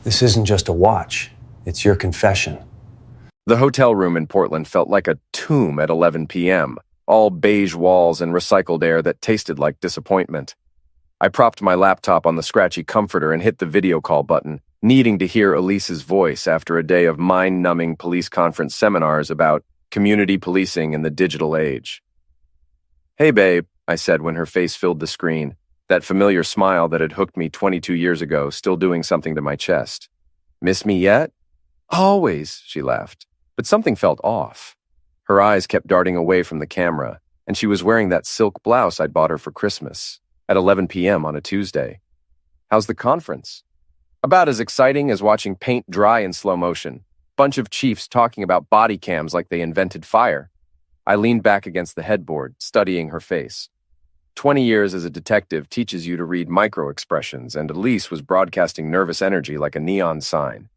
This isn't just a watch. It's your confession. The hotel room in Portland felt like a tomb at 11 p.m., all beige walls and recycled air that tasted like disappointment. I propped my laptop on the scratchy comforter and hit the video call button, needing to hear Elise's voice after a day of mind-numbing police conference seminars about community policing in the digital age. "Hey, babe," I said when her face filled the screen, that familiar smile that had hooked me 22 years ago still doing something to my chest. "Miss me yet?" "Always," she laughed, but something felt off. Her eyes kept darting away from the camera, and she was wearing that silk blouse I'd bought her for Christmas, at 11 p.m. on a Tuesday. "How's the conference?" "About as exciting as watching paint dry in slow motion. Bunch of chiefs talking about body cams like they invented fire." I leaned back against the headboard, studying her face. 20 years as a detective teaches you to read micro-expressions, and Elise was broadcasting nervous energy like a neon sign.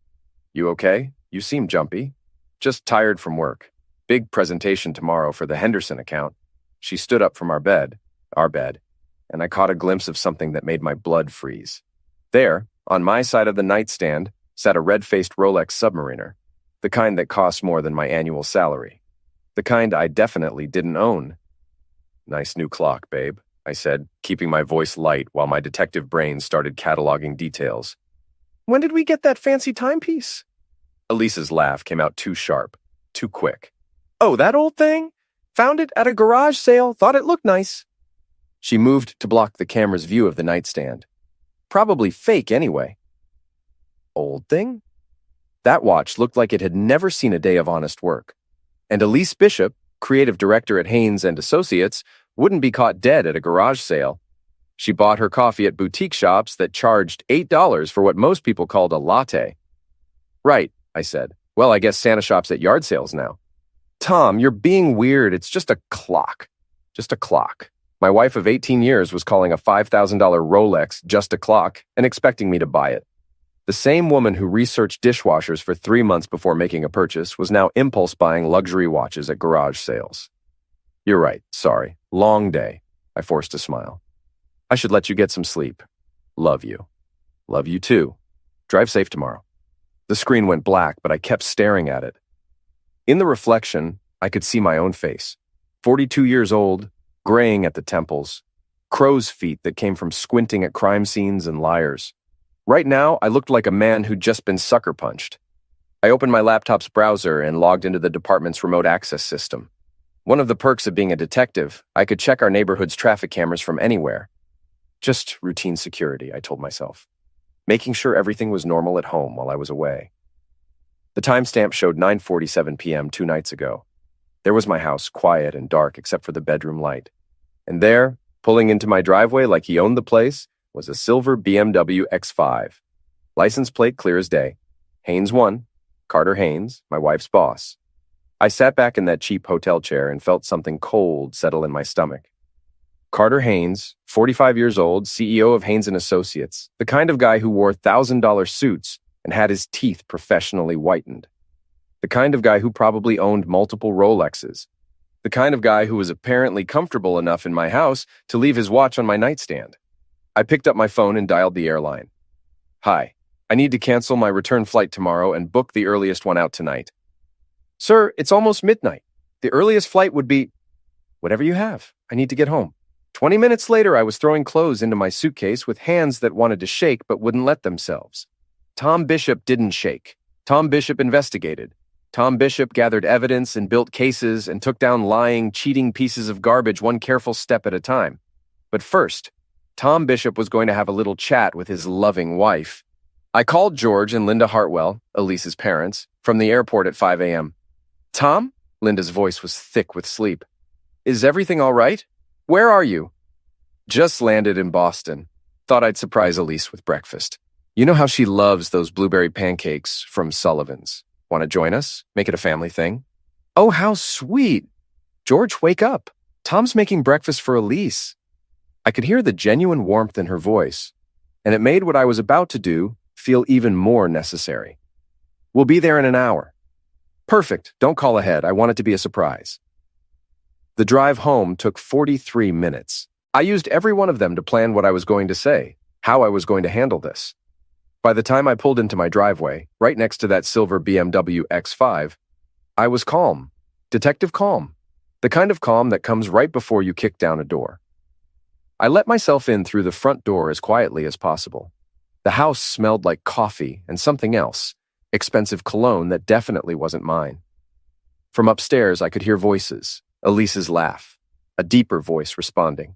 "You okay? You seem jumpy." "Just tired from work. Big presentation tomorrow for the Henderson account." She stood up from our bed, and I caught a glimpse of something that made my blood freeze. There, on my side of the nightstand, sat a red-faced Rolex Submariner, the kind that costs more than my annual salary. The kind I definitely didn't own. "Nice new clock, babe," I said, keeping my voice light while my detective brain started cataloging details. "When did we get that fancy timepiece?" Elise's laugh came out too sharp, too quick. "Oh, that old thing? Found it at a garage sale, thought it looked nice." She moved to block the camera's view of the nightstand. "Probably fake anyway." "Old thing?" That watch looked like it had never seen a day of honest work. And Elise Bishop, creative director at Haynes & Associates, wouldn't be caught dead at a garage sale. She bought her coffee at boutique shops that charged $8 for what most people called a latte. "Right," I said. "Well, I guess Santa shops at yard sales now." "Tom, you're being weird. It's just a clock." Just a clock. My wife of 18 years was calling a $5,000 Rolex just a clock and expecting me to buy it. The same woman who researched dishwashers for 3 months before making a purchase was now impulse buying luxury watches at garage sales. "You're right, sorry. Long day." I forced a smile. "I should let you get some sleep. Love you." "Love you too. Drive safe tomorrow." The screen went black, but I kept staring at it. In the reflection, I could see my own face. 42 years old, graying at the temples, crow's feet that came from squinting at crime scenes and liars. Right now, I looked like a man who'd just been sucker punched. I opened my laptop's browser and logged into the department's remote access system. One of the perks of being a detective, I could check our neighborhood's traffic cameras from anywhere. Just routine security, I told myself, making sure everything was normal at home while I was away. The timestamp showed 9:47 p.m. 2 nights ago. There was my house, quiet and dark except for the bedroom light. And there, pulling into my driveway like he owned the place, was a silver BMW X5. License plate clear as day. Haynes 1, Carter Haynes, my wife's boss. I sat back in that cheap hotel chair and felt something cold settle in my stomach. Carter Haynes, 45 years old, CEO of Haynes & Associates, the kind of guy who wore $1,000 suits and had his teeth professionally whitened. The kind of guy who probably owned multiple Rolexes. The kind of guy who was apparently comfortable enough in my house to leave his watch on my nightstand. I picked up my phone and dialed the airline. "Hi, I need to cancel my return flight tomorrow and book the earliest one out tonight." "Sir, it's almost midnight. The earliest flight would be—" "Whatever you have. I need to get home." 20 minutes later, I was throwing clothes into my suitcase with hands that wanted to shake but wouldn't let themselves. Tom Bishop didn't shake. Tom Bishop investigated. Tom Bishop gathered evidence and built cases and took down lying, cheating pieces of garbage one careful step at a time. But first, Tom Bishop was going to have a little chat with his loving wife. I called George and Linda Hartwell, Elise's parents, from the airport at 5 a.m. "Tom?" Linda's voice was thick with sleep. "Is everything all right? Where are you?" "Just landed in Boston. Thought I'd surprise Elise with breakfast. You know how she loves those blueberry pancakes from Sullivan's. Want to join us? Make it a family thing?" "Oh, how sweet. George, wake up. Tom's making breakfast for Elise." I could hear the genuine warmth in her voice, and it made what I was about to do feel even more necessary. "We'll be there in an hour." "Perfect. Don't call ahead. I want it to be a surprise." The drive home took 43 minutes. I used every one of them to plan what I was going to say, how I was going to handle this. By the time I pulled into my driveway, right next to that silver BMW X5, I was calm. Detective calm. The kind of calm that comes right before you kick down a door. I let myself in through the front door as quietly as possible. The house smelled like coffee and something else, expensive cologne that definitely wasn't mine. From upstairs, I could hear voices, Elise's laugh, a deeper voice responding.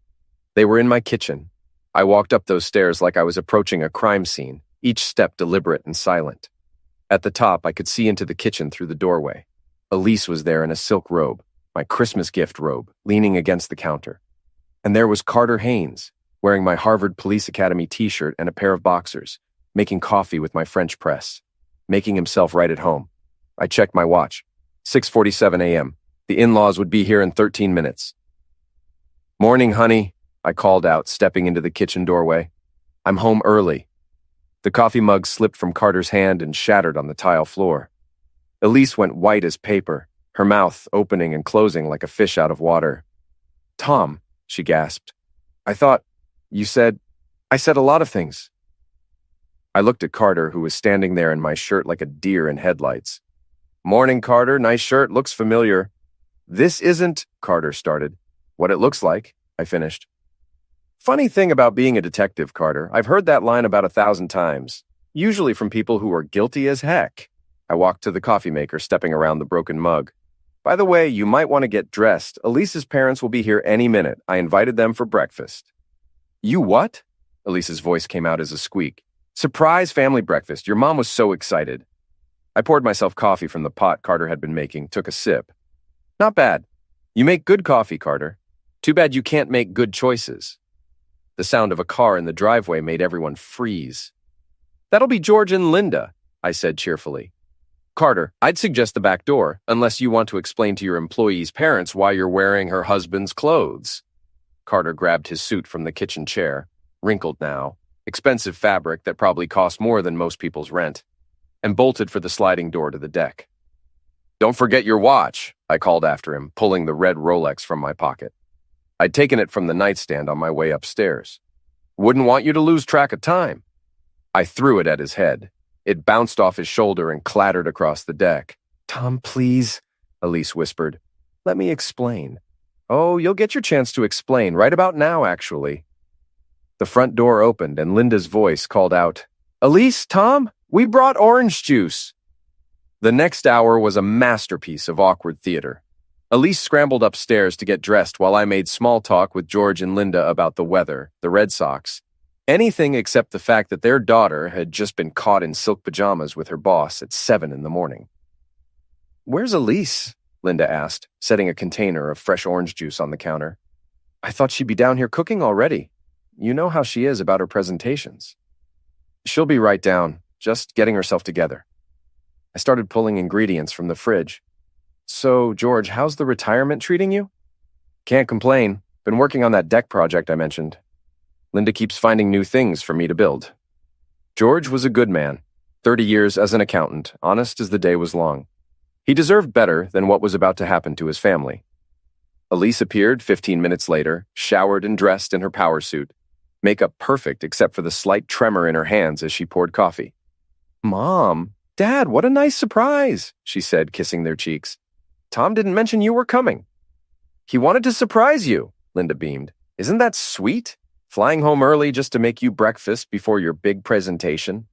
They were in my kitchen. I walked up those stairs like I was approaching a crime scene, each step deliberate and silent. At the top, I could see into the kitchen through the doorway. Elise was there in a silk robe, my Christmas gift robe, leaning against the counter. And there was Carter Haynes, wearing my Harvard Police Academy t-shirt and a pair of boxers, making coffee with my French press, making himself right at home. I checked my watch. 6:47 a.m. The in-laws would be here in 13 minutes. "Morning, honey," I called out, stepping into the kitchen doorway. "I'm home early." The coffee mug slipped from Carter's hand and shattered on the tile floor. Elise went white as paper, her mouth opening and closing like a fish out of water. "Tom," she gasped. "I thought, I said a lot of things." I looked at Carter, who was standing there in my shirt like a deer in headlights. "Morning, Carter. Nice shirt. Looks familiar." "This isn't," Carter started. "What it looks like," I finished. "Funny thing about being a detective, Carter. I've heard that line about 1,000 times, usually from people who are guilty as heck." I walked to the coffee maker, stepping around the broken mug. "By the way, you might want to get dressed. Elise's parents will be here any minute. I invited them for breakfast." "You what?" Elise's voice came out as a squeak. "Surprise family breakfast. Your mom was so excited." I poured myself coffee from the pot Carter had been making, took a sip. "Not bad. You make good coffee, Carter. Too bad you can't make good choices." The sound of a car in the driveway made everyone freeze. "That'll be George and Linda," I said cheerfully. "Carter, I'd suggest the back door, unless you want to explain to your employee's parents why you're wearing her husband's clothes." Carter grabbed his suit from the kitchen chair, wrinkled now, expensive fabric that probably cost more than most people's rent, and bolted for the sliding door to the deck. "Don't forget your watch," I called after him, pulling the red Rolex from my pocket. I'd taken it from the nightstand on my way upstairs. "Wouldn't want you to lose track of time." I threw it at his head. It bounced off his shoulder and clattered across the deck. "Tom, please," Elise whispered. "Let me explain." "Oh, you'll get your chance to explain right about now, actually." The front door opened and Linda's voice called out, "Elise, Tom, we brought orange juice." The next hour was a masterpiece of awkward theater. Elise scrambled upstairs to get dressed while I made small talk with George and Linda about the weather, the Red Sox, anything except the fact that their daughter had just been caught in silk pajamas with her boss at 7 in the morning. "Where's Elise?" Linda asked, setting a container of fresh orange juice on the counter. "I thought she'd be down here cooking already. You know how she is about her presentations." "She'll be right down, just getting herself together." I started pulling ingredients from the fridge. "So, George, how's the retirement treating you?" "Can't complain. Been working on that deck project I mentioned. Linda keeps finding new things for me to build." George was a good man, 30 years as an accountant, honest as the day was long. He deserved better than what was about to happen to his family. Elise appeared 15 minutes later, showered and dressed in her power suit, makeup perfect except for the slight tremor in her hands as she poured coffee. "Mom, Dad, what a nice surprise," she said, kissing their cheeks. "Tom didn't mention you were coming." "He wanted to surprise you," Linda beamed. "Isn't that sweet? Flying home early just to make you breakfast before your big presentation."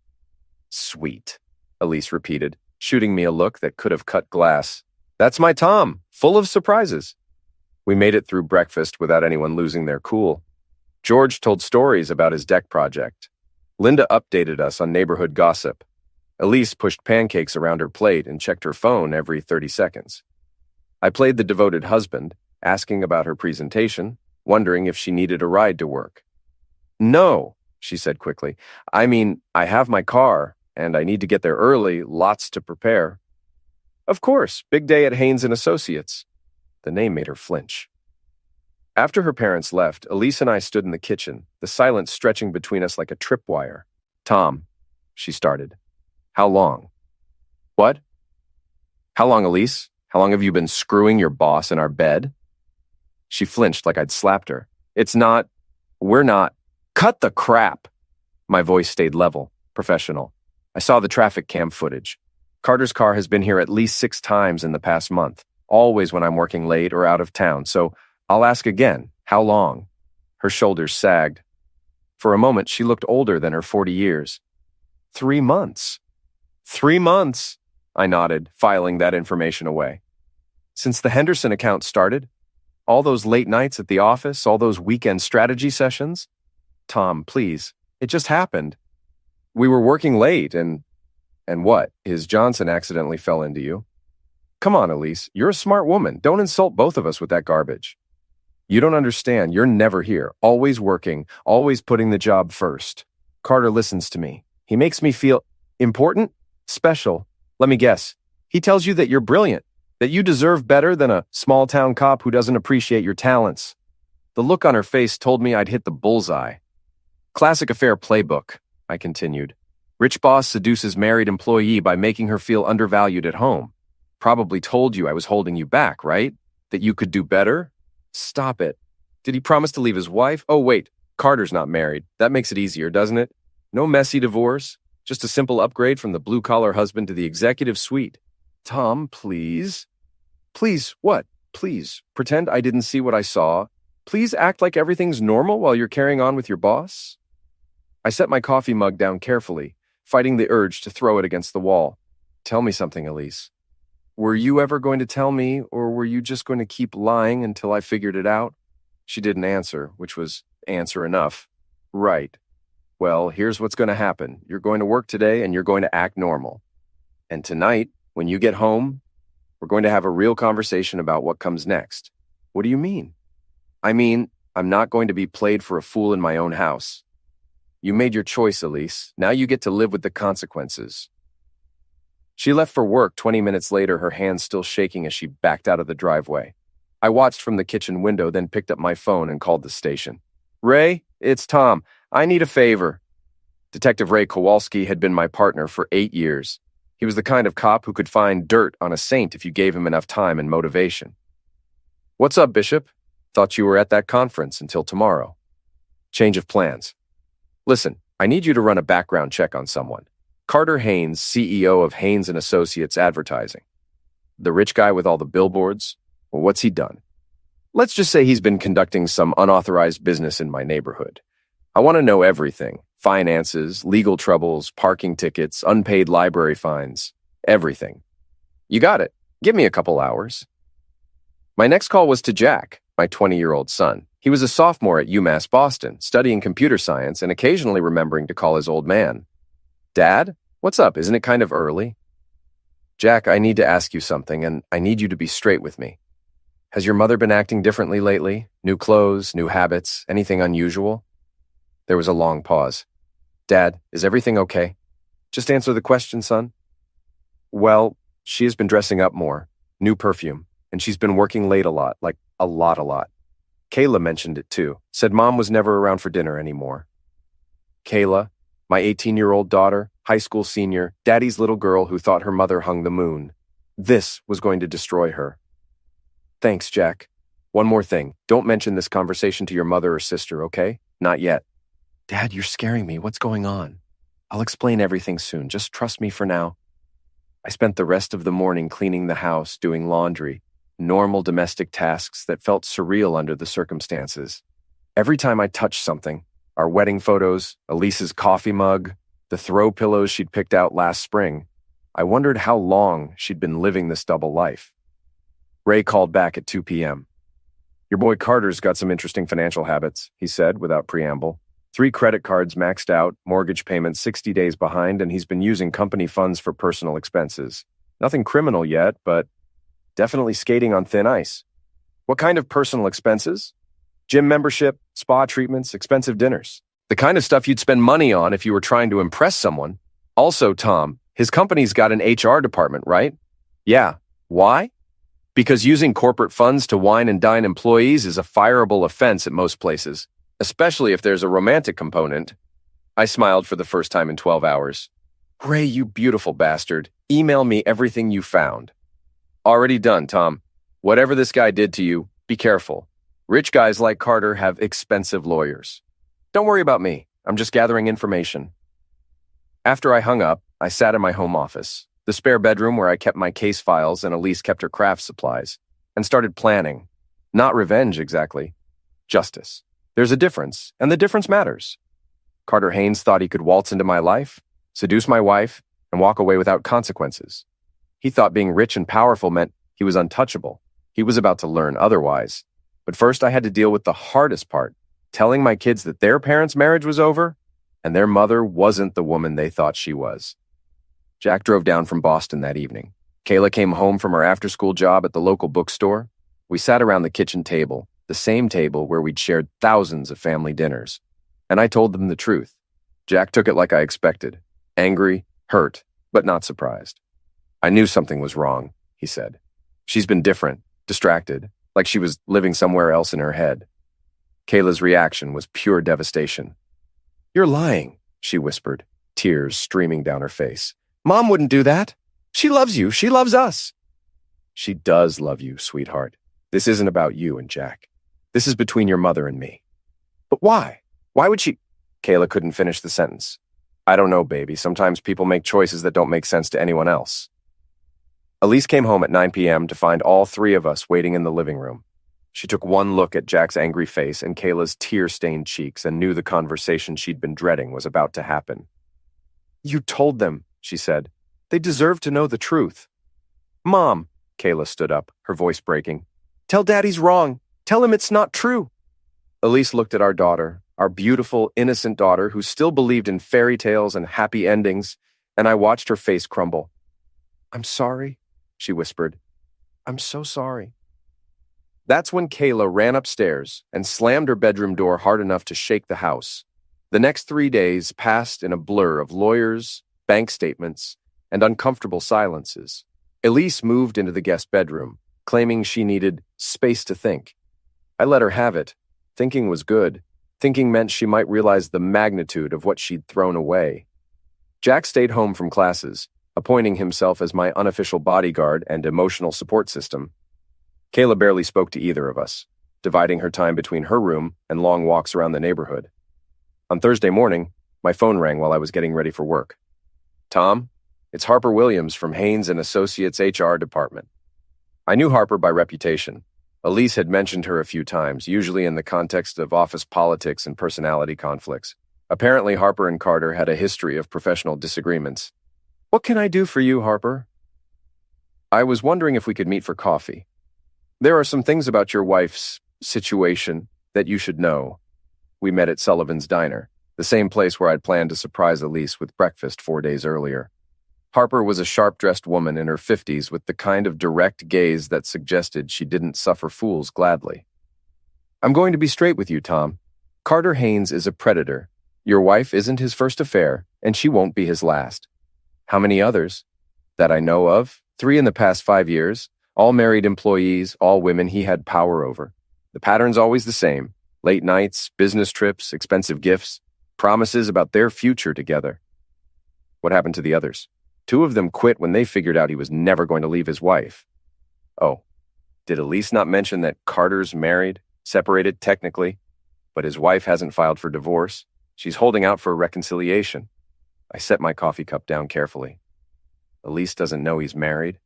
"Sweet," Elise repeated, shooting me a look that could have cut glass. "That's my Tom, full of surprises." We made it through breakfast without anyone losing their cool. George told stories about his deck project. Linda updated us on neighborhood gossip. Elise pushed pancakes around her plate and checked her phone every 30 seconds. I played the devoted husband, asking about her presentation, wondering if she needed a ride to work. "No," she said quickly. "I mean, I have my car, and I need to get there early, lots to prepare." "Of course, big day at Haynes & Associates." The name made her flinch. After her parents left, Elise and I stood in the kitchen, the silence stretching between us like a tripwire. "Tom," she started. "How long?" "What?" "How long, Elise? How long have you been screwing your boss in our bed?" She flinched like I'd slapped her. We're not. Cut the crap." My voice stayed level, Professional. I saw the traffic cam footage. Carter's car has been here at least 6 times in the past month, always when I'm working late or out of town, so I'll ask again, how long? Her shoulders sagged. For a moment, she looked older than her 40 years. 3 months. 3 months, I nodded, filing that information away. Since the Henderson account started? All those late nights at the office, all those weekend strategy sessions? Tom, please, it just happened. We were working late and what? His Johnson accidentally fell into you? Come on, Elise, you're a smart woman. Don't insult both of us with that garbage. You don't understand. You're never here, always working, always putting the job first. Carter listens to me. He makes me feel important, special. Let me guess. He tells you that you're brilliant, that you deserve better than a small-town cop who doesn't appreciate your talents. The look on her face told me I'd hit the bullseye. Classic affair playbook, I continued. Rich boss seduces married employee by making her feel undervalued at home. Probably told you I was holding you back, right? That you could do better? Stop it. Did he promise to leave his wife? Oh, wait, Carter's not married. That makes it easier, doesn't it? No messy divorce, just a simple upgrade from the blue-collar husband to the executive suite. Tom, please. Please, what? Please, pretend I didn't see what I saw. Please act like everything's normal while you're carrying on with your boss. I set my coffee mug down carefully, fighting the urge to throw it against the wall. Tell me something, Elise. Were you ever going to tell me, or were you just going to keep lying until I figured it out? She didn't answer, which was answer enough. Right. Well, here's what's going to happen. You're going to work today, and you're going to act normal. And tonight, when you get home, we're going to have a real conversation about what comes next. What do you mean? I mean, I'm not going to be played for a fool in my own house. You made your choice, Elise. Now you get to live with the consequences. She left for work 20 minutes later, her hands still shaking as she backed out of the driveway. I watched from the kitchen window, then picked up my phone and called the station. Ray, it's Tom. I need a favor. Detective Ray Kowalski had been my partner for 8 years. He was the kind of cop who could find dirt on a saint if you gave him enough time and motivation. What's up, Bishop? Thought you were at that conference until tomorrow. Change of plans. Listen, I need you to run a background check on someone. Carter Haynes, CEO of Haynes & Associates Advertising. The rich guy with all the billboards? Well, what's he done? Let's just say he's been conducting some unauthorized business in my neighborhood. I want to know everything. Finances, legal troubles, parking tickets, unpaid library fines. Everything. You got it. Give me a couple hours. My next call was to Jack, my 20-year-old son. He was a sophomore at UMass Boston, studying computer science and occasionally remembering to call his old man. Dad, what's up? Isn't it kind of early? Jack, I need to ask you something, and I need you to be straight with me. Has your mother been acting differently lately? New clothes, new habits, anything unusual? There was a long pause. Dad, is everything okay? Just answer the question, son. Well, she has been dressing up more, new perfume, and she's been working late a lot, like a lot. Kayla mentioned it too, said Mom was never around for dinner anymore. Kayla, my 18-year-old daughter, high school senior, Daddy's little girl who thought her mother hung the moon. This was going to destroy her. Thanks, Jack. One more thing. Don't mention this conversation to your mother or sister, okay? Not yet. Dad, you're scaring me. What's going on? I'll explain everything soon. Just trust me for now. I spent the rest of the morning cleaning the house, doing laundry, normal domestic tasks that felt surreal under the circumstances. Every time I touched something, our wedding photos, Elise's coffee mug, the throw pillows she'd picked out last spring, I wondered how long she'd been living this double life. Ray called back at 2 p.m. Your boy Carter's got some interesting financial habits, he said without preamble. 3 credit cards maxed out, mortgage payments 60 days behind, and he's been using company funds for personal expenses. Nothing criminal yet, but definitely skating on thin ice. What kind of personal expenses? Gym membership, spa treatments, expensive dinners. The kind of stuff you'd spend money on if you were trying to impress someone. Also, Tom, his company's got an HR department, right? Yeah. Why? Because using corporate funds to wine and dine employees is a fireable offense at most places, especially if there's a romantic component. I smiled for the first time in 12 hours. Ray, you beautiful bastard. Email me everything you found. Already done, Tom. Whatever this guy did to you, be careful. Rich guys like Carter have expensive lawyers. Don't worry about me. I'm just gathering information. After I hung up, I sat in my home office, the spare bedroom where I kept my case files and Elise kept her craft supplies, and started planning. Not revenge, exactly. Justice. There's a difference, and the difference matters. Carter Haynes thought he could waltz into my life, seduce my wife, and walk away without consequences. He thought being rich and powerful meant he was untouchable. He was about to learn otherwise. But first I had to deal with the hardest part, telling my kids that their parents' marriage was over, and their mother wasn't the woman they thought she was. Jack drove down from Boston that evening. Kayla came home from her after-school job at the local bookstore. We sat around the kitchen table, the same table where we'd shared thousands of family dinners. And I told them the truth. Jack took it like I expected. Angry, hurt, but not surprised. I knew something was wrong, he said. She's been different, distracted, like she was living somewhere else in her head. Kayla's reaction was pure devastation. "You're lying," she whispered, tears streaming down her face. "Mom wouldn't do that. She loves you. She loves us." "She does love you, sweetheart. This isn't about you and Jack. This is between your mother and me." "But why? Why would she—" Kayla couldn't finish the sentence. "I don't know, baby. Sometimes people make choices that don't make sense to anyone else." Elise came home at 9 p.m. to find all three of us waiting in the living room. She took one look at Jack's angry face and Kayla's tear-stained cheeks and knew the conversation she'd been dreading was about to happen. "You told them," she said. "They deserve to know the truth." "Mom," Kayla stood up, her voice breaking. "Tell Daddy's wrong. Tell him it's not true." Elise looked at our daughter, our beautiful, innocent daughter who still believed in fairy tales and happy endings, and I watched her face crumble. "I'm sorry," she whispered. "I'm so sorry." That's when Kayla ran upstairs and slammed her bedroom door hard enough to shake the house. The next 3 days passed in a blur of lawyers, bank statements, and uncomfortable silences. Elise moved into the guest bedroom, claiming she needed space to think. I let her have it. Thinking was good. Thinking meant she might realize the magnitude of what she'd thrown away. Jack stayed home from classes, appointing himself as my unofficial bodyguard and emotional support system. Kayla barely spoke to either of us, dividing her time between her room and long walks around the neighborhood. On Thursday morning, my phone rang while I was getting ready for work. "Tom, it's Harper Williams from Haynes & Associates HR department." I knew Harper by reputation. Elise had mentioned her a few times, usually in the context of office politics and personality conflicts. Apparently, Harper and Carter had a history of professional disagreements. "What can I do for you, Harper?" "I was wondering if we could meet for coffee. There are some things about your wife's situation that you should know." We met at Sullivan's Diner, the same place where I'd planned to surprise Elise with breakfast 4 days earlier. Harper was a sharp-dressed woman in her 50s with the kind of direct gaze that suggested she didn't suffer fools gladly. "I'm going to be straight with you, Tom. Carter Haynes is a predator. Your wife isn't his first affair, and she won't be his last." "How many others?" "That I know of, 3 in the past 5 years. All married employees, all women he had power over. The pattern's always the same. Late nights, business trips, expensive gifts, promises about their future together." "What happened to the others?" "2 of them quit when they figured out he was never going to leave his wife." "Oh, did Elise not mention that Carter's married, separated technically, but his wife hasn't filed for divorce? She's holding out for a reconciliation." I set my coffee cup down carefully. "Elise doesn't know he's married?"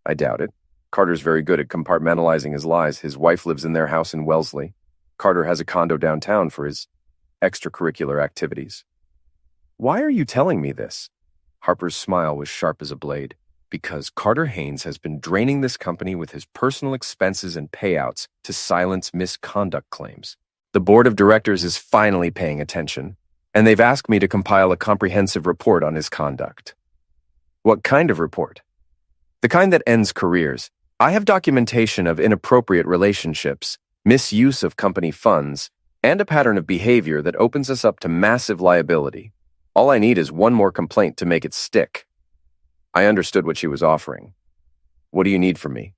"I doubt it. Carter's very good at compartmentalizing his lies. His wife lives in their house in Wellesley. Carter has a condo downtown for his extracurricular activities." "Why are you telling me this?" Harper's smile was sharp as a blade. "Because Carter Haynes has been draining this company with his personal expenses and payouts to silence misconduct claims. The board of directors is finally paying attention, and they've asked me to compile a comprehensive report on his conduct." "What kind of report?" "The kind that ends careers. I have documentation of inappropriate relationships, misuse of company funds, and a pattern of behavior that opens us up to massive liability. All I need is one more complaint to make it stick." I understood what she was offering. "What do you need from me?"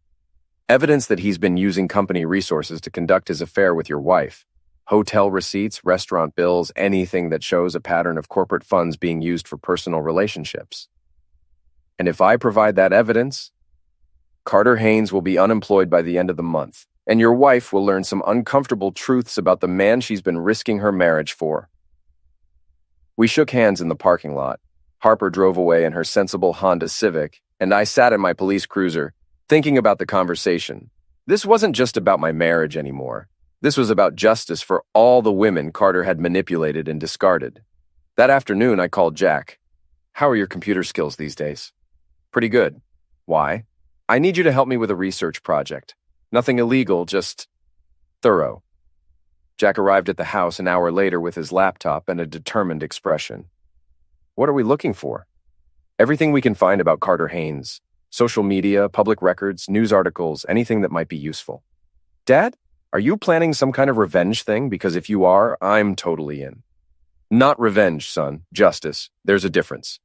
"Evidence that he's been using company resources to conduct his affair with your wife. Hotel receipts, restaurant bills, anything that shows a pattern of corporate funds being used for personal relationships." "And if I provide that evidence, Carter Haynes will be unemployed by the end of the month, and your wife will learn some uncomfortable truths about the man she's been risking her marriage for." We shook hands in the parking lot. Harper drove away in her sensible Honda Civic, and I sat in my police cruiser, thinking about the conversation. This wasn't just about my marriage anymore. This was about justice for all the women Carter had manipulated and discarded. That afternoon, I called Jack. "How are your computer skills these days?" "Pretty good." "Why?" "I need you to help me with a research project. Nothing illegal, just thorough." Jack arrived at the house an hour later with his laptop and a determined expression. "What are we looking for?" "Everything we can find about Carter Haynes. Social media, public records, news articles, anything that might be useful." "Dad, are you planning some kind of revenge thing? Because if you are, I'm totally in." "Not revenge, son. Justice. There's a difference."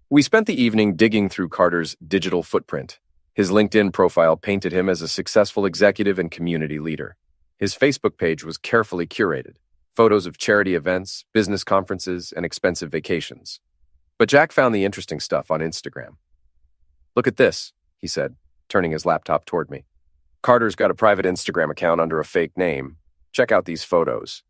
We spent the evening digging through Carter's digital footprint. His LinkedIn profile painted him as a successful executive and community leader. His Facebook page was carefully curated, photos of charity events, business conferences, and expensive vacations. But Jack found the interesting stuff on Instagram. "Look at this," he said, turning his laptop toward me. "Carter's got a private Instagram account under a fake name. Check out these photos."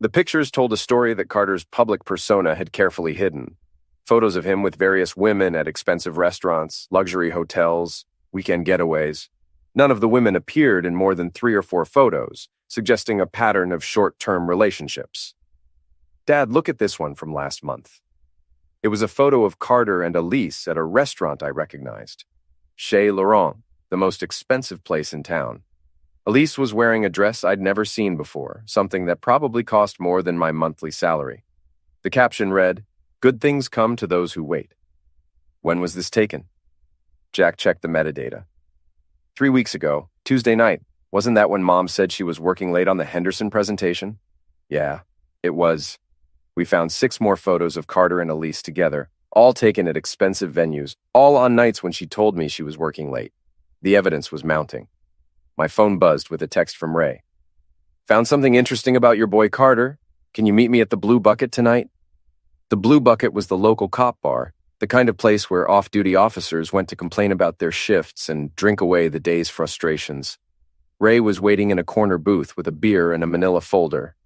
The pictures told a story that Carter's public persona had carefully hidden. Photos of him with various women at expensive restaurants, luxury hotels, weekend getaways. None of the women appeared in more than 3 or 4 photos, suggesting a pattern of short-term relationships. "Dad, look at this one from last month." It was a photo of Carter and Elise at a restaurant I recognized. Chez Laurent, the most expensive place in town. Elise was wearing a dress I'd never seen before, something that probably cost more than my monthly salary. The caption read, "Good things come to those who wait." When was this taken? Jack checked the metadata. 3 weeks ago, Tuesday night. Wasn't that when Mom said she was working late on the Henderson presentation? Yeah, it was. We found 6 more photos of Carter and Elise together, all taken at expensive venues, all on nights when she told me she was working late. The evidence was mounting. My phone buzzed with a text from Ray. "Found something interesting about your boy Carter. Can you meet me at the Blue Bucket tonight?" The Blue Bucket was the local cop bar, the kind of place where off-duty officers went to complain about their shifts and drink away the day's frustrations. Ray was waiting in a corner booth with a beer and a manila folder.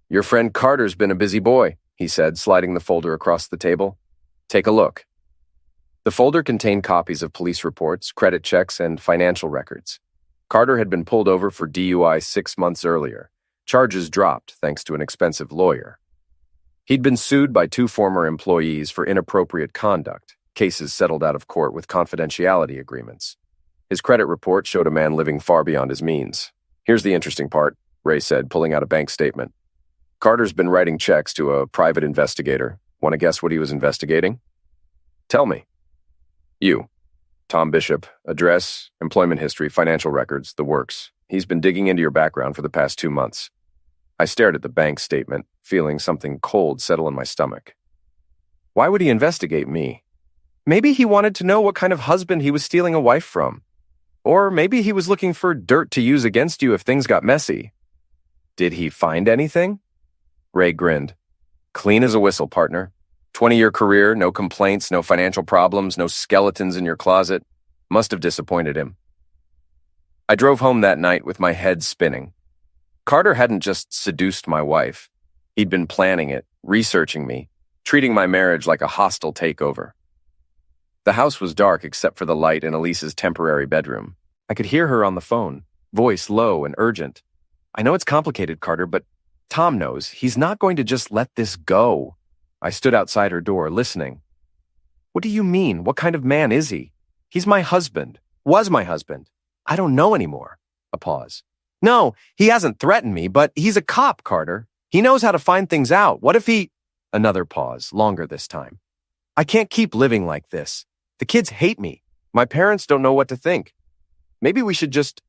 "Your friend Carter's been a busy boy," he said, sliding the folder across the table. "Take a look." The folder contained copies of police reports, credit checks, and financial records. Carter had been pulled over for DUI 6 months earlier. Charges dropped thanks to an expensive lawyer. He'd been sued by 2 former employees for inappropriate conduct, cases settled out of court with confidentiality agreements. His credit report showed a man living far beyond his means. "Here's the interesting part," Ray said, pulling out a bank statement. "Carter's been writing checks to a private investigator. Want to guess what he was investigating?" "Tell me." "You. Tom Bishop. Address, employment history, financial records, the works. He's been digging into your background for the past 2 months. I stared at the bank statement, feeling something cold settle in my stomach. Why would he investigate me? Maybe he wanted to know what kind of husband he was stealing a wife from. Or maybe he was looking for dirt to use against you if things got messy. Did he find anything? Ray grinned. Clean as a whistle, partner. 20-year career, no complaints, no financial problems, no skeletons in your closet. Must have disappointed him. I drove home that night with my head spinning. Carter hadn't just seduced my wife. He'd been planning it, researching me, treating my marriage like a hostile takeover. The house was dark except for the light in Elise's temporary bedroom. I could hear her on the phone, voice low and urgent. I know it's complicated, Carter, but Tom knows. He's not going to just let this go. I stood outside her door, listening. What do you mean? What kind of man is he? He's my husband. Was my husband. I don't know anymore. A pause. No, he hasn't threatened me, but he's a cop, Carter. He knows how to find things out. What if he... Another pause, longer this time. I can't keep living like this. The kids hate me. My parents don't know what to think. Maybe we should just...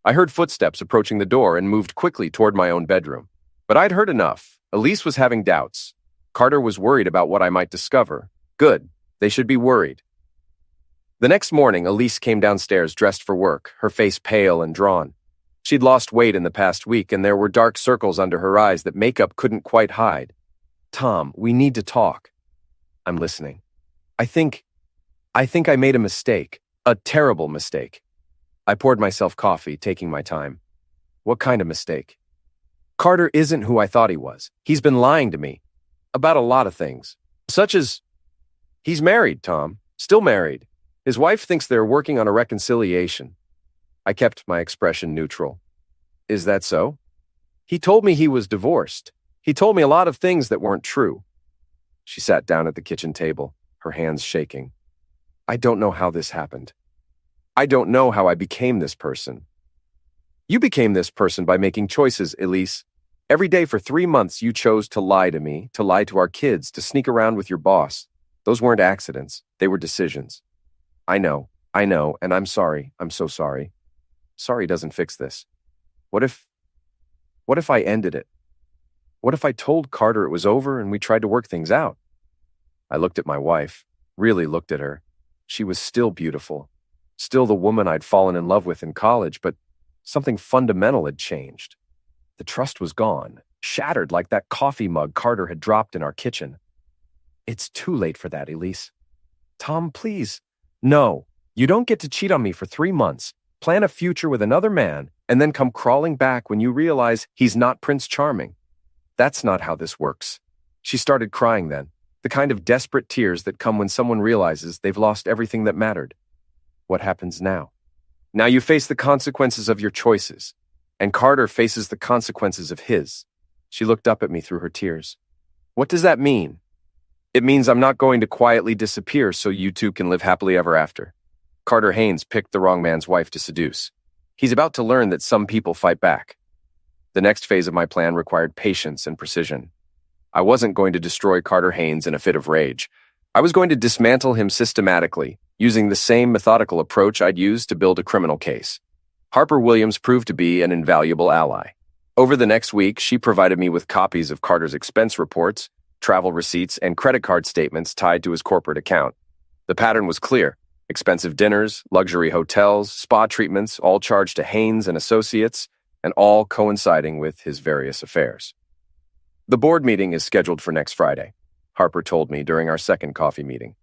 I heard footsteps approaching the door and moved quickly toward my own bedroom. But I'd heard enough. Elise was having doubts. Carter was worried about what I might discover. Good. They should be worried. The next morning, Elise came downstairs dressed for work, her face pale and drawn. She'd lost weight in the past week, and there were dark circles under her eyes that makeup couldn't quite hide. Tom, we need to talk. I'm listening. I think I made a mistake. A terrible mistake. I poured myself coffee, taking my time. What kind of mistake? Carter isn't who I thought he was. He's been lying to me. About a lot of things. Such as, He's married, Tom. Still married. His wife thinks they're working on a reconciliation. I kept my expression neutral. Is that so? He told me he was divorced. He told me a lot of things that weren't true. She sat down at the kitchen table, her hands shaking. I don't know how this happened. I don't know how I became this person. You became this person by making choices, Elise. Every day for 3 months you chose to lie to me, to lie to our kids, to sneak around with your boss. Those weren't accidents. They were decisions. I know, and I'm sorry. I'm so sorry. Sorry doesn't fix this. What if I ended it? What if I told Carter it was over and we tried to work things out? I looked at my wife, really looked at her. She was still beautiful, still the woman I'd fallen in love with in college, but something fundamental had changed. The trust was gone, shattered like that coffee mug Carter had dropped in our kitchen. It's too late for that, Elise. Tom, please. No, you don't get to cheat on me for 3 months, plan a future with another man, and then come crawling back when you realize he's not Prince Charming. That's not how this works. She started crying then, the kind of desperate tears that come when someone realizes they've lost everything that mattered. What happens now? Now you face the consequences of your choices, and Carter faces the consequences of his. She looked up at me through her tears. What does that mean? It means I'm not going to quietly disappear so you two can live happily ever after. Carter Haynes picked the wrong man's wife to seduce. He's about to learn that some people fight back. The next phase of my plan required patience and precision. I wasn't going to destroy Carter Haynes in a fit of rage. I was going to dismantle him systematically, using the same methodical approach I'd used to build a criminal case. Harper Williams proved to be an invaluable ally. Over the next week, she provided me with copies of Carter's expense reports, travel receipts, and credit card statements tied to his corporate account. The pattern was clear. Expensive dinners, luxury hotels, spa treatments, all charged to Haynes and Associates, and all coinciding with his various affairs. The board meeting is scheduled for next Friday, Harper told me during our second coffee meeting.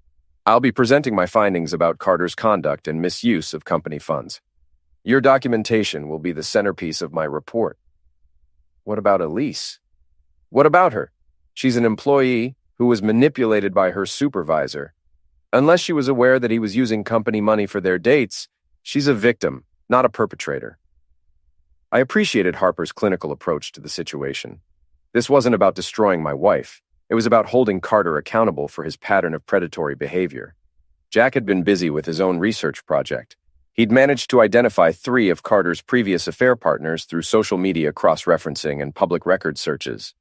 I'll be presenting my findings about Carter's conduct and misuse of company funds. Your documentation will be the centerpiece of my report. What about Elise? What about her? She's an employee who was manipulated by her supervisor. Unless she was aware that he was using company money for their dates, she's a victim, not a perpetrator. I appreciated Harper's clinical approach to the situation. This wasn't about destroying my wife. It was about holding Carter accountable for his pattern of predatory behavior. Jack had been busy with his own research project. He'd managed to identify 3 of Carter's previous affair partners through social media cross-referencing and public record searches.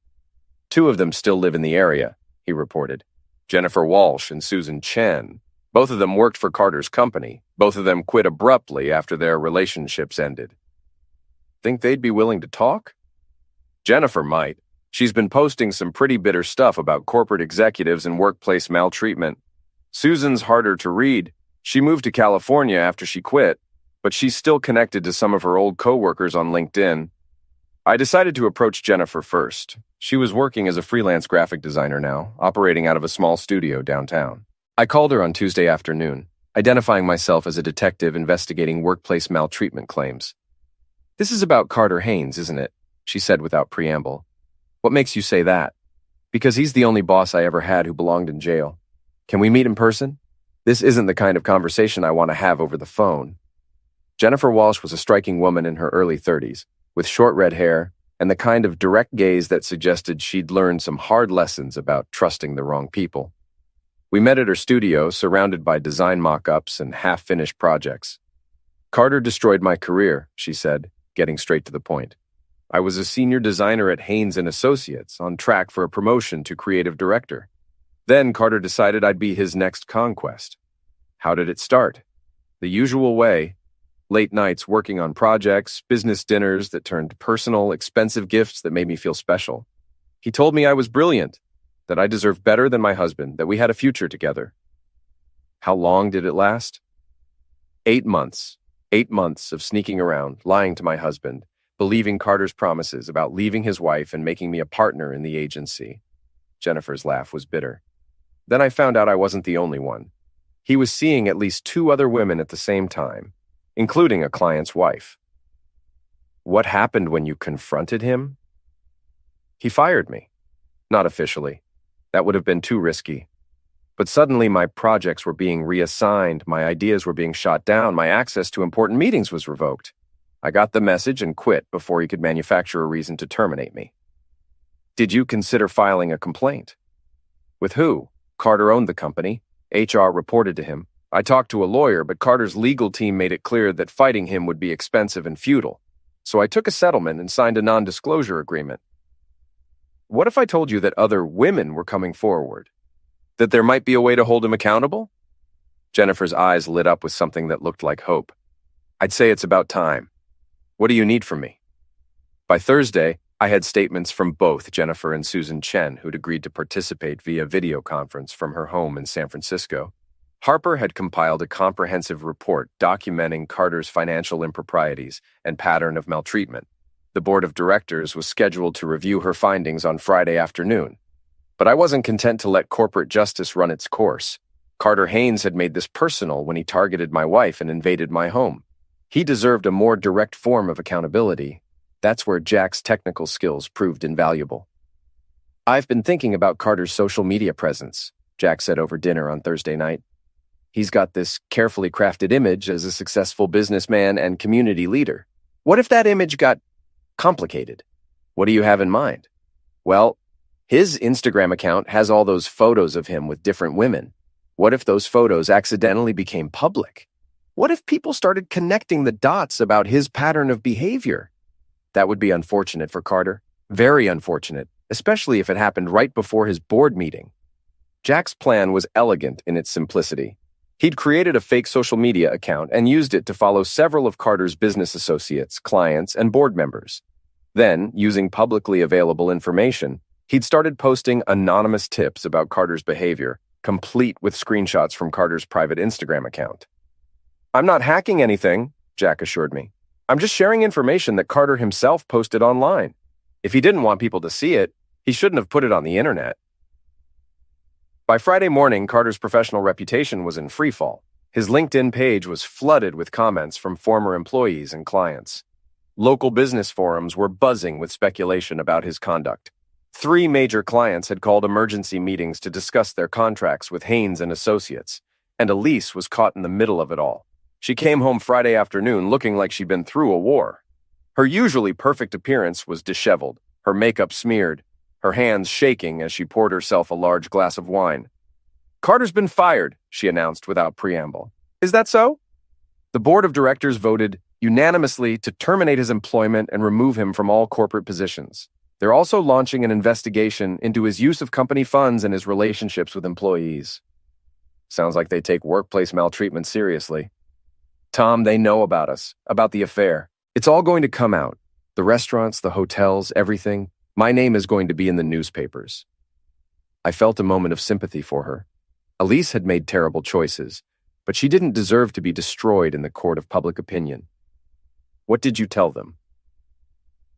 2 of them still live in the area, he reported. Jennifer Walsh and Susan Chen. Both of them worked for Carter's company. Both of them quit abruptly after their relationships ended. Think they'd be willing to talk? Jennifer might. She's been posting some pretty bitter stuff about corporate executives and workplace maltreatment. Susan's harder to read. She moved to California after she quit, but she's still connected to some of her old coworkers on LinkedIn. I decided to approach Jennifer first. She was working as a freelance graphic designer now, operating out of a small studio downtown. I called her on Tuesday afternoon, identifying myself as a detective investigating workplace maltreatment claims. This is about Carter Haynes, isn't it? She said without preamble. What makes you say that? Because he's the only boss I ever had who belonged in jail. Can we meet in person? This isn't the kind of conversation I want to have over the phone. Jennifer Walsh was a striking woman in her early 30s, with short red hair and the kind of direct gaze that suggested she'd learned some hard lessons about trusting the wrong people. We met at her studio, surrounded by design mock-ups and half-finished projects. Carter destroyed my career, she said, getting straight to the point. I was a senior designer at Haynes and Associates, on track for a promotion to creative director. Then Carter decided I'd be his next conquest. How did it start? The usual way. Late nights working on projects, business dinners that turned personal, expensive gifts that made me feel special. He told me I was brilliant, that I deserved better than my husband, that we had a future together. How long did it last? 8 months. 8 months of sneaking around, lying to my husband, believing Carter's promises about leaving his wife and making me a partner in the agency. Jennifer's laugh was bitter. Then I found out I wasn't the only one. He was seeing at least 2 other women at the same time, including a client's wife. What happened when you confronted him? He fired me. Not officially. That would have been too risky. But suddenly my projects were being reassigned, my ideas were being shot down, my access to important meetings was revoked. I got the message and quit before he could manufacture a reason to terminate me. Did you consider filing a complaint? With who? Carter owned the company. HR reported to him. I talked to a lawyer, but Carter's legal team made it clear that fighting him would be expensive and futile. So I took a settlement and signed a non-disclosure agreement. What if I told you that other women were coming forward? That there might be a way to hold him accountable? Jennifer's eyes lit up with something that looked like hope. I'd say it's about time. What do you need from me? By Thursday, I had statements from both Jennifer and Susan Chen, who'd agreed to participate via video conference from her home in San Francisco. Harper had compiled a comprehensive report documenting Carter's financial improprieties and pattern of maltreatment. The board of directors was scheduled to review her findings on Friday afternoon. But I wasn't content to let corporate justice run its course. Carter Haynes had made this personal when he targeted my wife and invaded my home. He deserved a more direct form of accountability. That's where Jack's technical skills proved invaluable. I've been thinking about Carter's social media presence, Jack said over dinner on Thursday night. He's got this carefully crafted image as a successful businessman and community leader. What if that image got complicated? What do you have in mind? Well, his Instagram account has all those photos of him with different women. What if those photos accidentally became public? What if people started connecting the dots about his pattern of behavior? That would be unfortunate for Carter. Very unfortunate, especially if it happened right before his board meeting. Jack's plan was elegant in its simplicity. He'd created a fake social media account and used it to follow several of Carter's business associates, clients, and board members. Then, using publicly available information, he'd started posting anonymous tips about Carter's behavior, complete with screenshots from Carter's private Instagram account. I'm not hacking anything, Jack assured me. I'm just sharing information that Carter himself posted online. If he didn't want people to see it, he shouldn't have put it on the internet. By Friday morning, Carter's professional reputation was in freefall. His LinkedIn page was flooded with comments from former employees and clients. Local business forums were buzzing with speculation about his conduct. 3 major clients had called emergency meetings to discuss their contracts with Haynes and Associates, and Elise was caught in the middle of it all. She came home Friday afternoon looking like she'd been through a war. Her usually perfect appearance was disheveled, her makeup smeared, her hands shaking as she poured herself a large glass of wine. Carter's been fired, she announced without preamble. Is that so? The board of directors voted unanimously to terminate his employment and remove him from all corporate positions. They're also launching an investigation into his use of company funds and his relationships with employees. Sounds like they take workplace maltreatment seriously. Tom, they know about us, about the affair. It's all going to come out. The restaurants, the hotels, everything. My name is going to be in the newspapers. I felt a moment of sympathy for her. Elise had made terrible choices, but she didn't deserve to be destroyed in the court of public opinion. What did you tell them?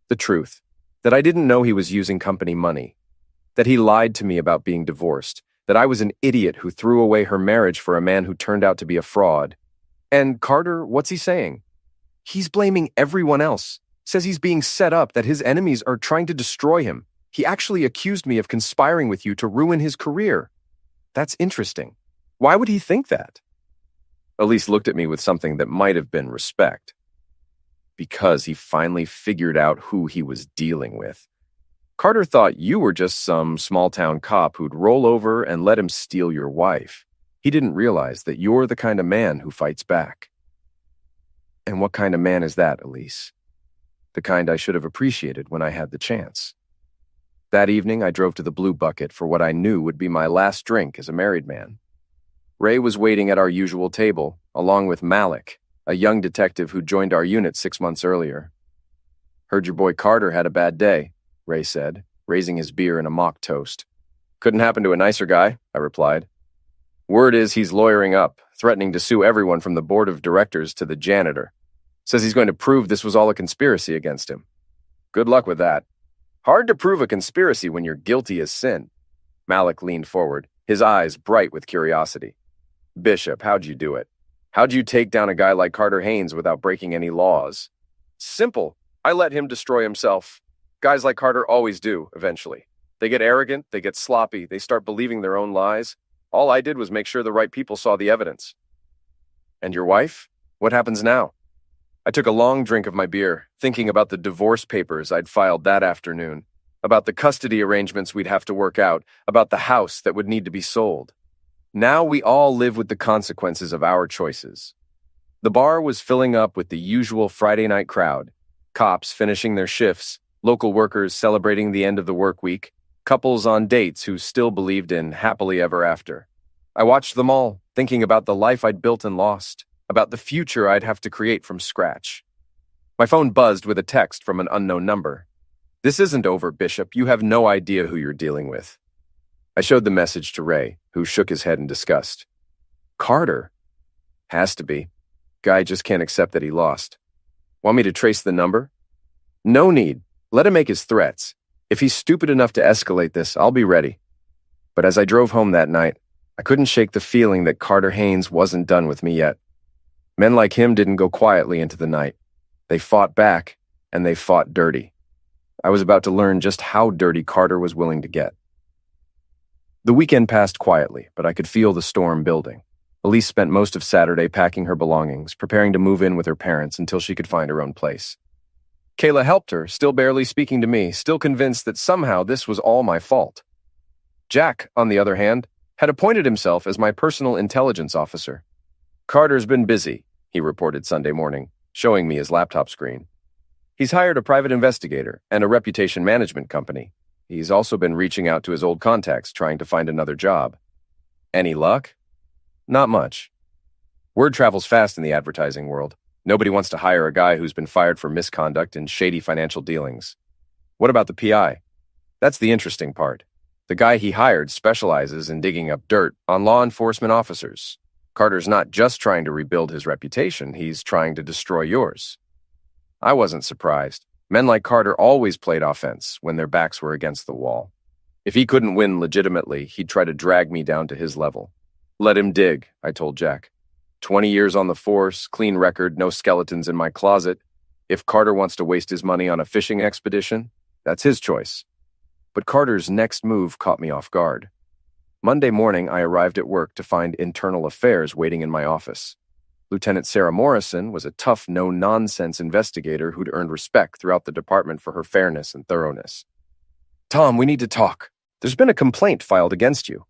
The truth. That I didn't know he was using company money. That he lied to me about being divorced. That I was an idiot who threw away her marriage for a man who turned out to be a fraud. And Carter, what's he saying? He's blaming everyone else. Says he's being set up, that his enemies are trying to destroy him. He actually accused me of conspiring with you to ruin his career. That's interesting. Why would he think that? Elise looked at me with something that might have been respect. Because he finally figured out who he was dealing with. Carter thought you were just some small-town cop who'd roll over and let him steal your wife. He didn't realize that you're the kind of man who fights back. And what kind of man is that, Elise? The kind I should have appreciated when I had the chance. That evening, I drove to the Blue Bucket for what I knew would be my last drink as a married man. Ray was waiting at our usual table, along with Malik, a young detective who joined our unit 6 months earlier. Heard your boy Carter had a bad day, Ray said, raising his beer in a mock toast. Couldn't happen to a nicer guy, I replied. Word is he's lawyering up, threatening to sue everyone from the board of directors to the janitor. Says he's going to prove this was all a conspiracy against him. Good luck with that. Hard to prove a conspiracy when you're guilty as sin. Malik leaned forward, his eyes bright with curiosity. Bishop, how'd you do it? How'd you take down a guy like Carter Haynes without breaking any laws? Simple. I let him destroy himself. Guys like Carter always do, eventually. They get arrogant, they get sloppy, they start believing their own lies. All I did was make sure the right people saw the evidence. And your wife? What happens now? I took a long drink of my beer, thinking about the divorce papers I'd filed that afternoon, about the custody arrangements we'd have to work out, about the house that would need to be sold. Now we all live with the consequences of our choices. The bar was filling up with the usual Friday night crowd, cops finishing their shifts, local workers celebrating the end of the work week, couples on dates who still believed in happily ever after. I watched them all, thinking about the life I'd built and lost, about the future I'd have to create from scratch. My phone buzzed with a text from an unknown number. "This isn't over, Bishop. You have no idea who you're dealing with." I showed the message to Ray, who shook his head in disgust. "Carter? Has to be. Guy just can't accept that he lost. Want me to trace the number?" "No need. Let him make his threats. If he's stupid enough to escalate this, I'll be ready." But as I drove home that night, I couldn't shake the feeling that Carter Haynes wasn't done with me yet. Men like him didn't go quietly into the night. They fought back, and they fought dirty. I was about to learn just how dirty Carter was willing to get. The weekend passed quietly, but I could feel the storm building. Elise spent most of Saturday packing her belongings, preparing to move in with her parents until she could find her own place. Kayla helped her, still barely speaking to me, still convinced that somehow this was all my fault. Jack, on the other hand, had appointed himself as my personal intelligence officer. "Carter's been busy," he reported Sunday morning, showing me his laptop screen. "He's hired a private investigator and a reputation management company. He's also been reaching out to his old contacts, trying to find another job. Any luck? Not much. Word travels fast in the advertising world. Nobody wants to hire a guy who's been fired for misconduct and shady financial dealings. What about the PI? That's the interesting part. The guy he hired specializes in digging up dirt on law enforcement officers. Carter's not just trying to rebuild his reputation, he's trying to destroy yours." I wasn't surprised. Men like Carter always played offense when their backs were against the wall. If he couldn't win legitimately, he'd try to drag me down to his level. "Let him dig," I told Jack. 20 years on the force, clean record, no skeletons in my closet. If Carter wants to waste his money on a fishing expedition, that's his choice. But Carter's next move caught me off guard. Monday morning, I arrived at work to find internal affairs waiting in my office. Lieutenant Sarah Morrison was a tough, no-nonsense investigator who'd earned respect throughout the department for her fairness and thoroughness. "Tom, we need to talk. There's been a complaint filed against you."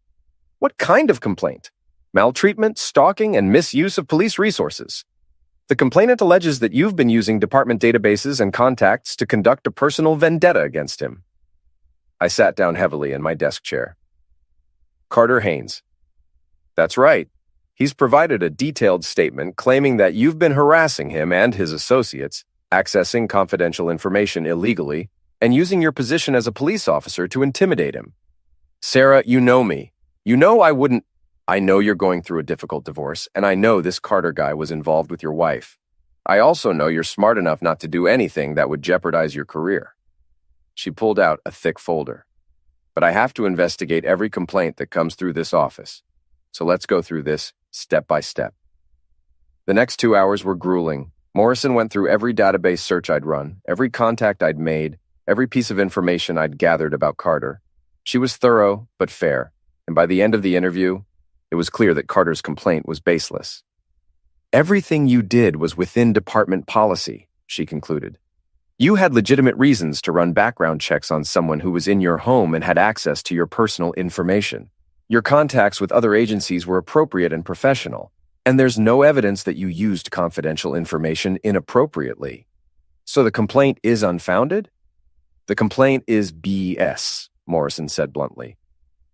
"What kind of complaint?" "Maltreatment, stalking, and misuse of police resources. The complainant alleges that you've been using department databases and contacts to conduct a personal vendetta against him." I sat down heavily in my desk chair. "Carter Haynes." "That's right. He's provided a detailed statement claiming that you've been harassing him and his associates, accessing confidential information illegally, and using your position as a police officer to intimidate him. Sarah, you know me. You know I wouldn't. I know you're going through a difficult divorce, and I know this Carter guy was involved with your wife. I also know you're smart enough not to do anything that would jeopardize your career." She pulled out a thick folder. "But I have to investigate every complaint that comes through this office. So let's go through this step by step." The next 2 hours were grueling. Morrison went through every database search I'd run, every contact I'd made, every piece of information I'd gathered about Carter. She was thorough, but fair, and by the end of the interview, it was clear that Carter's complaint was baseless. "Everything you did was within department policy," she concluded. "You had legitimate reasons to run background checks on someone who was in your home and had access to your personal information. Your contacts with other agencies were appropriate and professional, and there's no evidence that you used confidential information inappropriately. So the complaint is unfounded?" "The complaint is BS," Morrison said bluntly.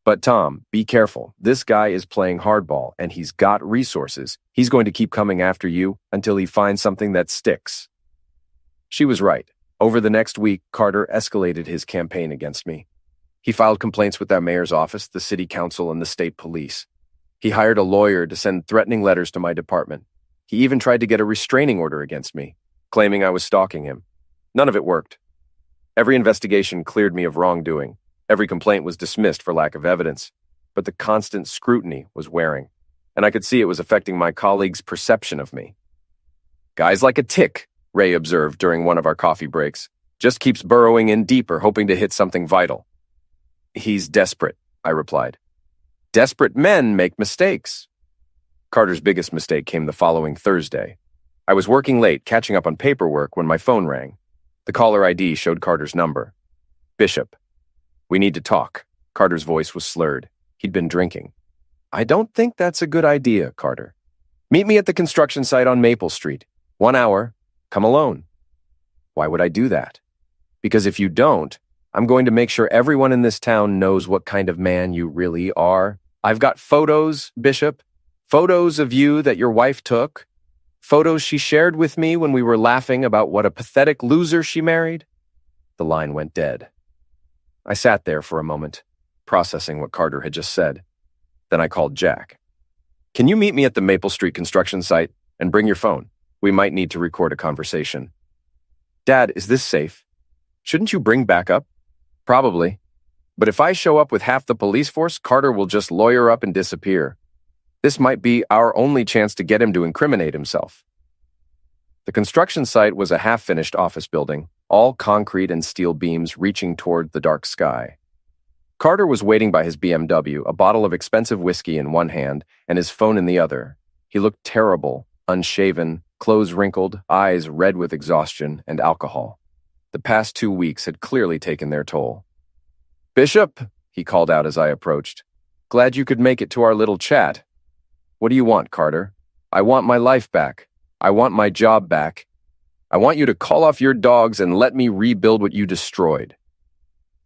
"But Tom, be careful. This guy is playing hardball, and he's got resources. He's going to keep coming after you until he finds something that sticks." She was right. Over the next week, Carter escalated his campaign against me. He filed complaints with our mayor's office, the city council, and the state police. He hired a lawyer to send threatening letters to my department. He even tried to get a restraining order against me, claiming I was stalking him. None of it worked. Every investigation cleared me of wrongdoing. Every complaint was dismissed for lack of evidence. But the constant scrutiny was wearing, and I could see it was affecting my colleagues' perception of me. "Guy's like a tick," Ray observed during one of our coffee breaks. "Just keeps burrowing in deeper, hoping to hit something vital." "He's desperate," I replied. Desperate men make mistakes. Carter's biggest mistake came the following Thursday. I was working late, catching up on paperwork when my phone rang. The caller ID showed Carter's number. Bishop. We need to talk. Carter's voice was slurred. He'd been drinking. I don't think that's a good idea, Carter. Meet me at the construction site on Maple Street. 1 hour. Come alone. Why would I do that? Because if you don't, I'm going to make sure everyone in this town knows what kind of man you really are. I've got photos, Bishop. Photos of you that your wife took. Photos she shared with me when we were laughing about what a pathetic loser she married. The line went dead. I sat there for a moment, processing what Carter had just said. Then I called Jack. Can you meet me at the Maple Street construction site and bring your phone? We might need to record a conversation. Dad, is this safe? Shouldn't you bring backup? Probably. But if I show up with half the police force, Carter will just lawyer up and disappear. This might be our only chance to get him to incriminate himself. The construction site was a half-finished office building, all concrete and steel beams reaching toward the dark sky. Carter was waiting by his BMW, a bottle of expensive whiskey in one hand and his phone in the other. He looked terrible, unshaven, clothes wrinkled, eyes red with exhaustion and alcohol. The past 2 weeks had clearly taken their toll. Bishop, he called out as I approached. Glad you could make it to our little chat. What do you want, Carter? I want my life back. I want my job back. I want you to call off your dogs and let me rebuild what you destroyed.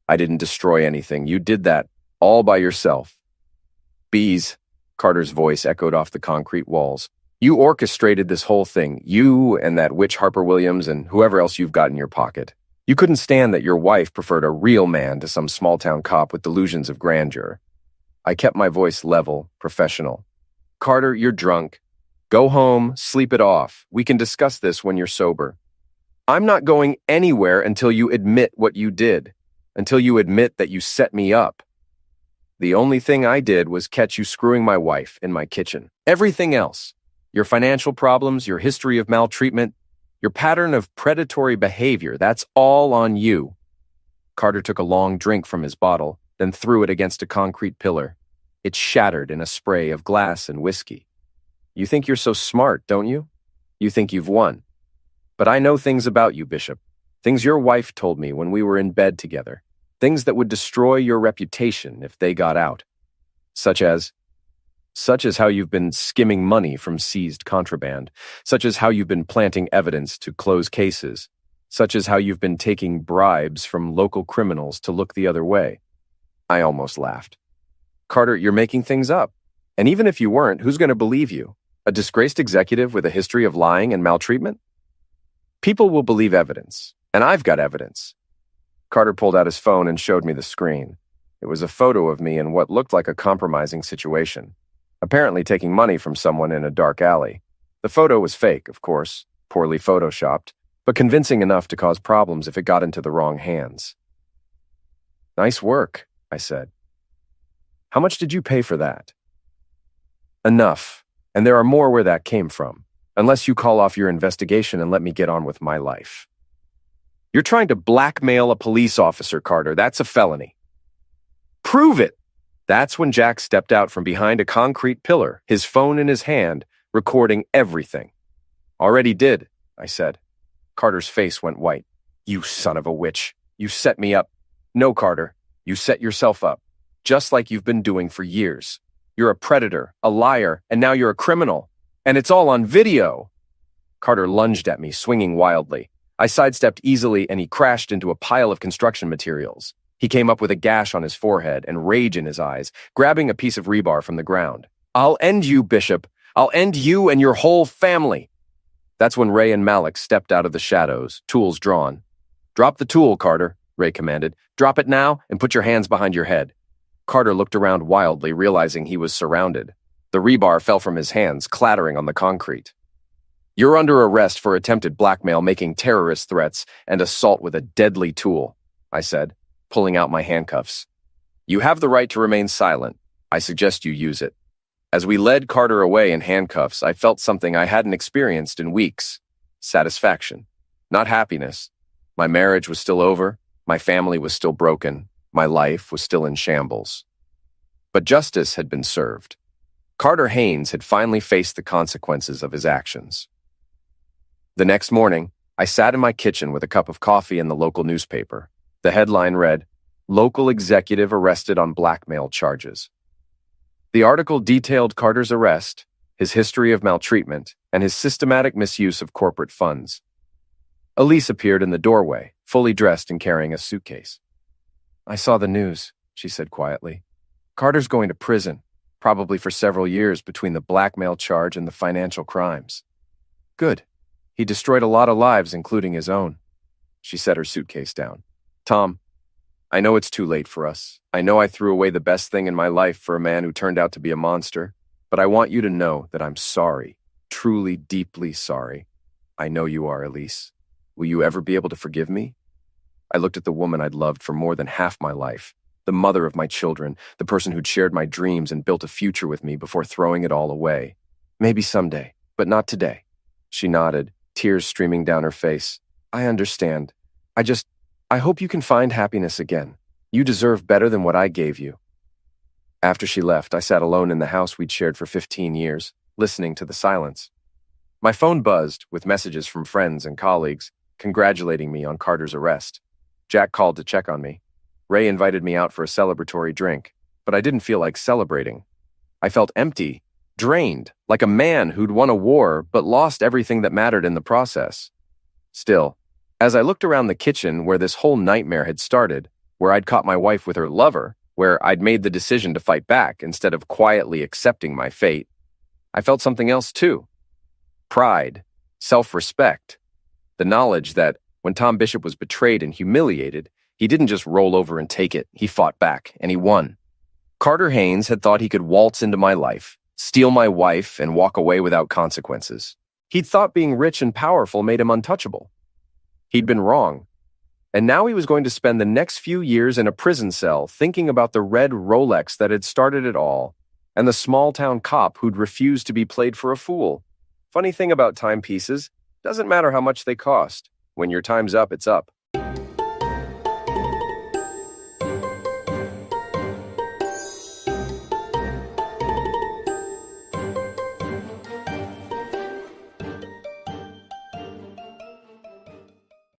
I didn't destroy anything. You did that all by yourself. Bees, Carter's voice echoed off the concrete walls. You orchestrated this whole thing. You and that witch Harper Williams and whoever else you've got in your pocket. You couldn't stand that your wife preferred a real man to some small-town cop with delusions of grandeur. I kept my voice level, professional. Carter, you're drunk. Go home, sleep it off. We can discuss this when you're sober. I'm not going anywhere until you admit what you did, until you admit that you set me up. The only thing I did was catch you screwing my wife in my kitchen. Everything else, your financial problems, your history of maltreatment, your pattern of predatory behavior, that's all on you. Carter took a long drink from his bottle, then threw it against a concrete pillar. It shattered in a spray of glass and whiskey. You think you're so smart, don't you? You think you've won. But I know things about you, Bishop. Things your wife told me when we were in bed together. Things that would destroy your reputation if they got out. Such as how you've been skimming money from seized contraband. Such as how you've been planting evidence to close cases. Such as how you've been taking bribes from local criminals to look the other way. I almost laughed. Carter, you're making things up. And even if you weren't, who's going to believe you? A disgraced executive with a history of lying and maltreatment? People will believe evidence, and I've got evidence. Carter pulled out his phone and showed me the screen. It was a photo of me in what looked like a compromising situation, apparently taking money from someone in a dark alley. The photo was fake, of course, poorly photoshopped, but convincing enough to cause problems if it got into the wrong hands. Nice work, I said. How much did you pay for that? Enough, and there are more where that came from, unless you call off your investigation and let me get on with my life. You're trying to blackmail a police officer, Carter. That's a felony. Prove it! That's when Jack stepped out from behind a concrete pillar, his phone in his hand, recording everything. Already did, I said. Carter's face went white. You son of a witch. You set me up. No, Carter. You set yourself up. Just like you've been doing for years. You're a predator, a liar, and now you're a criminal. And it's all on video. Carter lunged at me, swinging wildly. I sidestepped easily, and he crashed into a pile of construction materials. He came up with a gash on his forehead and rage in his eyes, grabbing a piece of rebar from the ground. I'll end you, Bishop. I'll end you and your whole family. That's when Ray and Malik stepped out of the shadows, tools drawn. Drop the tool, Carter, Ray commanded. Drop it now and put your hands behind your head. Carter looked around wildly, realizing he was surrounded. The rebar fell from his hands, clattering on the concrete. You're under arrest for attempted blackmail, making terrorist threats, and assault with a deadly tool, I said, pulling out my handcuffs. You have the right to remain silent. I suggest you use it. As we led Carter away in handcuffs, I felt something I hadn't experienced in weeks. Satisfaction. Not happiness. My marriage was still over. My family was still broken. My life was still in shambles. But justice had been served. Carter Haynes had finally faced the consequences of his actions. The next morning, I sat in my kitchen with a cup of coffee and the local newspaper. The headline read, "Local Executive Arrested on Blackmail Charges." The article detailed Carter's arrest, his history of maltreatment, and his systematic misuse of corporate funds. Elise appeared in the doorway, fully dressed and carrying a suitcase. "I saw the news," she said quietly. "Carter's going to prison, probably for several years between the blackmail charge and the financial crimes." "Good. He destroyed a lot of lives, including his own." She set her suitcase down. "Tom, I know it's too late for us. I know I threw away the best thing in my life for a man who turned out to be a monster, but I want you to know that I'm sorry, truly, deeply sorry. I know you are, Elise. Will you ever be able to forgive me?" I looked at the woman I'd loved for more than half my life, the mother of my children, the person who'd shared my dreams and built a future with me before throwing it all away. "Maybe someday, but not today." She nodded, tears streaming down her face. "I understand. I hope you can find happiness again. You deserve better than what I gave you." After she left, I sat alone in the house we'd shared for 15 years, listening to the silence. My phone buzzed with messages from friends and colleagues, congratulating me on Carter's arrest. Jack called to check on me. Ray invited me out for a celebratory drink, but I didn't feel like celebrating. I felt empty, drained, like a man who'd won a war but lost everything that mattered in the process. Still, as I looked around the kitchen where this whole nightmare had started, where I'd caught my wife with her lover, where I'd made the decision to fight back instead of quietly accepting my fate, I felt something else too. Pride, self-respect, the knowledge that when Tom Bishop was betrayed and humiliated, he didn't just roll over and take it, he fought back, and he won. Carter Haynes had thought he could waltz into my life, steal my wife, and walk away without consequences. He'd thought being rich and powerful made him untouchable. He'd been wrong. And now he was going to spend the next few years in a prison cell thinking about the red Rolex that had started it all, and the small-town cop who'd refused to be played for a fool. Funny thing about timepieces, doesn't matter how much they cost. When your time's up, it's up.